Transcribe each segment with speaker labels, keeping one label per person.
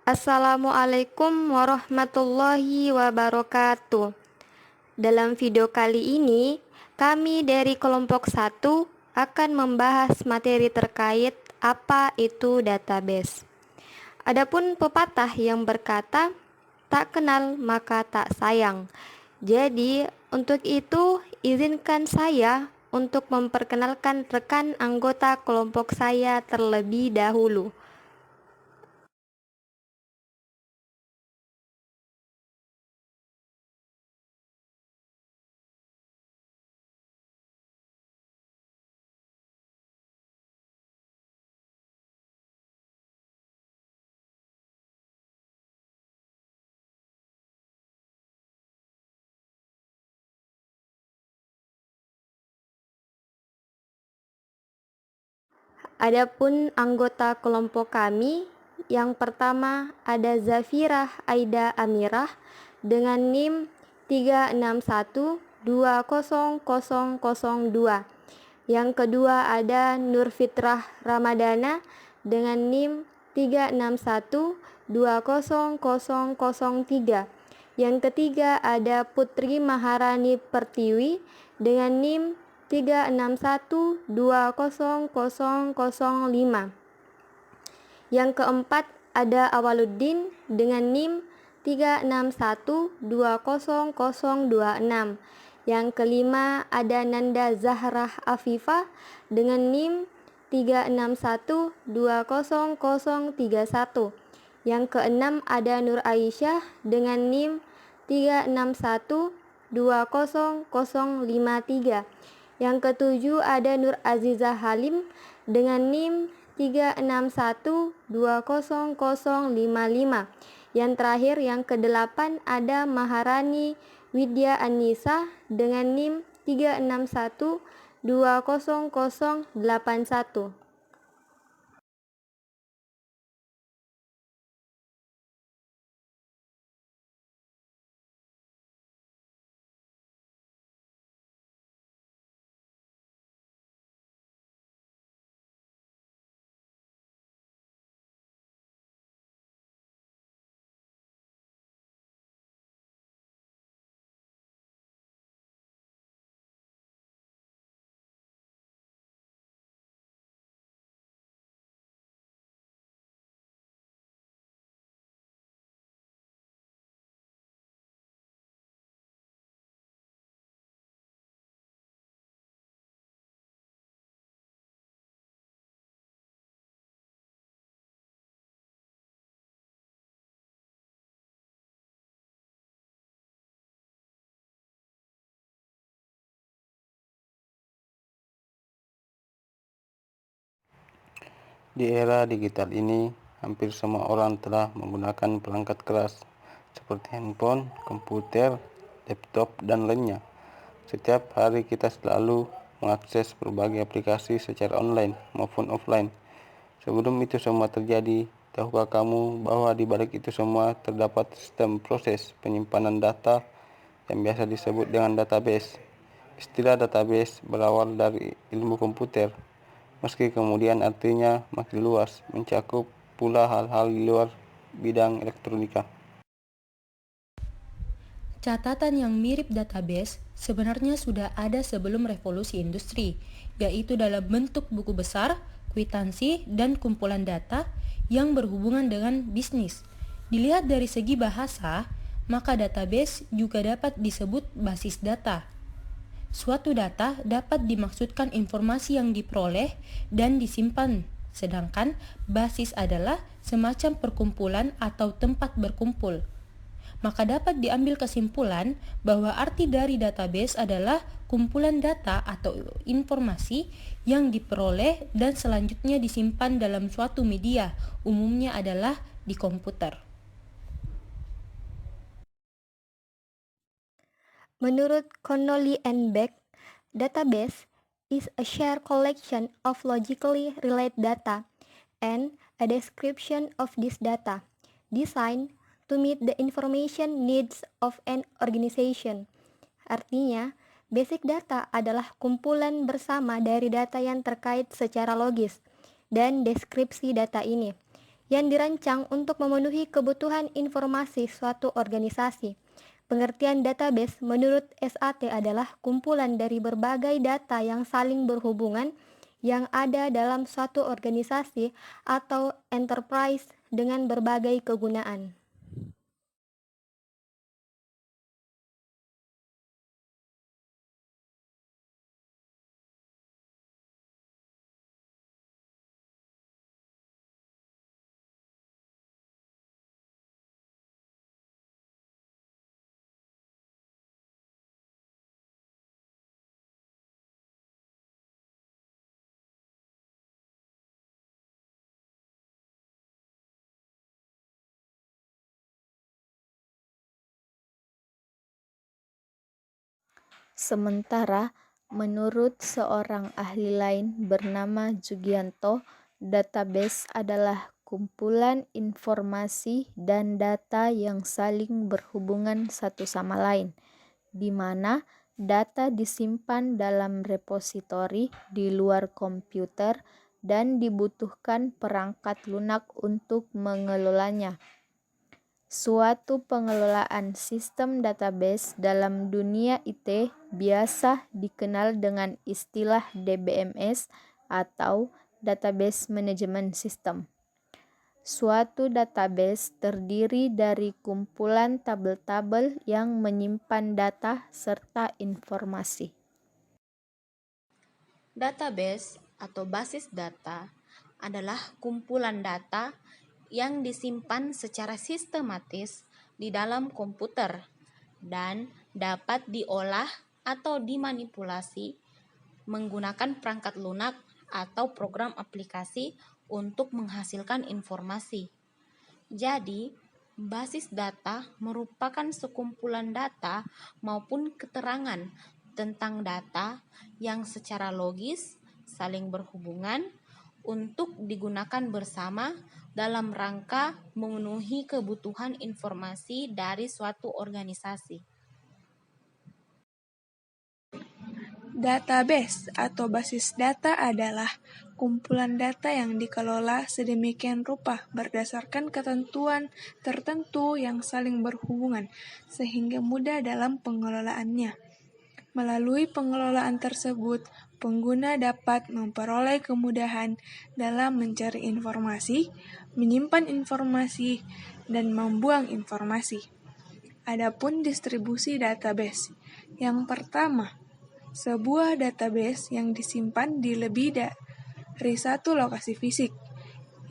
Speaker 1: Assalamualaikum warahmatullahi wabarakatuh. Dalam video kali ini, kami dari kelompok 1 akan membahas materi terkait apa itu database. Adapun pepatah yang berkata, tak kenal maka tak sayang. Jadi, untuk itu izinkan saya untuk memperkenalkan rekan anggota kelompok saya terlebih dahulu. Adapun anggota kelompok kami, yang pertama ada Zafirah Aida Amirah dengan NIM 361200002. Yang kedua ada Nur Fitrah Ramadana dengan NIM 361200003. Yang ketiga ada Putri Maharani Pertiwi dengan NIM 361200005. Yang keempat ada Awaluddin dengan NIM 361200026. Yang kelima ada Nanda Zahrah Afifah dengan NIM 361200031. Yang keenam ada Nur Aisyah dengan NIM 361200053. Yang ketujuh ada Nur Azizah Halim dengan NIM 361200055. Yang terakhir yang kedelapan ada Maharani Widya Anissa dengan NIM 361200081.
Speaker 2: Di era digital ini, hampir semua orang telah menggunakan perangkat keras seperti handphone, komputer, laptop, dan lainnya. Setiap hari kita selalu mengakses berbagai aplikasi secara online maupun offline. Sebelum itu semua terjadi, tahukah kamu bahwa di balik itu semua terdapat sistem proses penyimpanan data yang biasa disebut dengan database? Istilah database berawal dari ilmu komputer, meski kemudian artinya makin luas, mencakup pula hal-hal di luar bidang elektronika.
Speaker 3: Catatan yang mirip database sebenarnya sudah ada sebelum revolusi industri, yaitu dalam bentuk buku besar, kwitansi, dan kumpulan data yang berhubungan dengan bisnis. Dilihat dari segi bahasa, maka database juga dapat disebut basis data. Suatu data dapat dimaksudkan informasi yang diperoleh dan disimpan, sedangkan basis adalah semacam perkumpulan atau tempat berkumpul. Maka dapat diambil kesimpulan bahwa arti dari database adalah kumpulan data atau informasi yang diperoleh dan selanjutnya disimpan dalam suatu media, umumnya adalah di komputer.
Speaker 1: Menurut Connolly and Beck, database is a shared collection of logically related data and a description of this data, designed to meet the information needs of an organization. Artinya, basic data adalah kumpulan bersama dari data yang terkait secara logis dan deskripsi data ini yang dirancang untuk memenuhi kebutuhan informasi suatu organisasi. Pengertian database menurut SAT adalah kumpulan dari berbagai data yang saling berhubungan yang ada dalam suatu organisasi atau enterprise dengan berbagai kegunaan.
Speaker 4: Sementara, menurut seorang ahli lain bernama Jugianto, database adalah kumpulan informasi dan data yang saling berhubungan satu sama lain, di mana data disimpan dalam repositori di luar komputer dan dibutuhkan perangkat lunak untuk mengelolanya. Suatu pengelolaan sistem database dalam dunia IT biasa dikenal dengan istilah DBMS atau Database Management System. Suatu database terdiri dari kumpulan tabel-tabel yang menyimpan data serta informasi.
Speaker 3: Database atau basis data adalah kumpulan data yang disimpan secara sistematis di dalam komputer dan dapat diolah atau dimanipulasi menggunakan perangkat lunak atau program aplikasi untuk menghasilkan informasi. Jadi, basis data merupakan sekumpulan data maupun keterangan tentang data yang secara logis saling berhubungan untuk digunakan bersama dalam rangka memenuhi kebutuhan informasi dari suatu organisasi.
Speaker 5: Database atau basis data adalah kumpulan data yang dikelola sedemikian rupa berdasarkan ketentuan tertentu yang saling berhubungan sehingga mudah dalam pengelolaannya. Melalui pengelolaan tersebut, pengguna dapat memperoleh kemudahan dalam mencari informasi, menyimpan informasi, dan membuang informasi. Adapun distribusi database. Yang pertama, sebuah database yang disimpan di lebih dari satu lokasi fisik.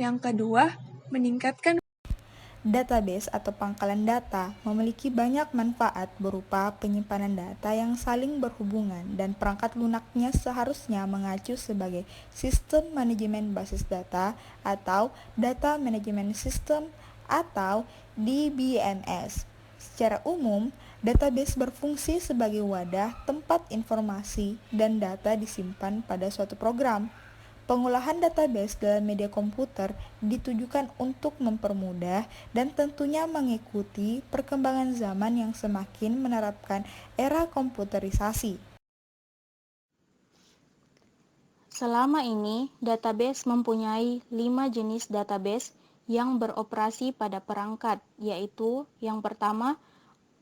Speaker 5: Yang kedua, meningkatkan
Speaker 6: Database atau pangkalan data memiliki banyak manfaat berupa penyimpanan data yang saling berhubungan dan perangkat lunaknya seharusnya mengacu sebagai sistem manajemen basis data atau Data Management System atau DBMS. Secara umum, database berfungsi sebagai wadah tempat informasi dan data disimpan pada suatu program. Pengolahan database dalam media komputer ditujukan untuk mempermudah dan tentunya mengikuti perkembangan zaman yang semakin menerapkan era komputerisasi.
Speaker 7: Selama ini, database mempunyai 5 jenis database yang beroperasi pada perangkat, yaitu yang pertama,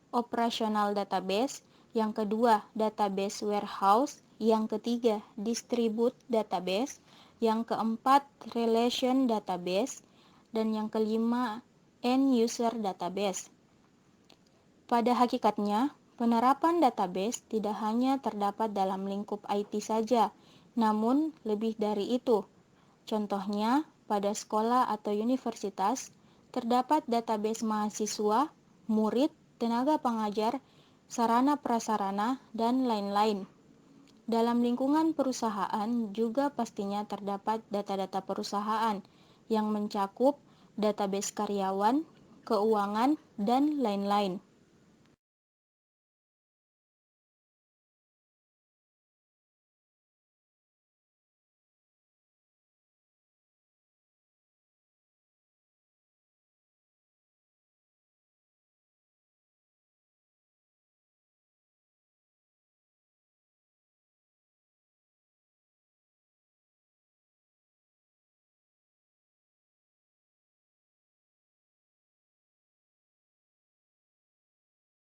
Speaker 7: operational database, yang kedua, database warehouse, yang ketiga, distribute database, yang keempat, relation database, dan yang kelima, end user database. Pada hakikatnya, penerapan database tidak hanya terdapat dalam lingkup IT saja, namun lebih dari itu. Contohnya, pada sekolah atau universitas, terdapat database mahasiswa, murid, tenaga pengajar, sarana prasarana, dan lain-lain. Dalam lingkungan perusahaan juga pastinya terdapat data-data perusahaan yang mencakup database karyawan, keuangan, dan lain-lain.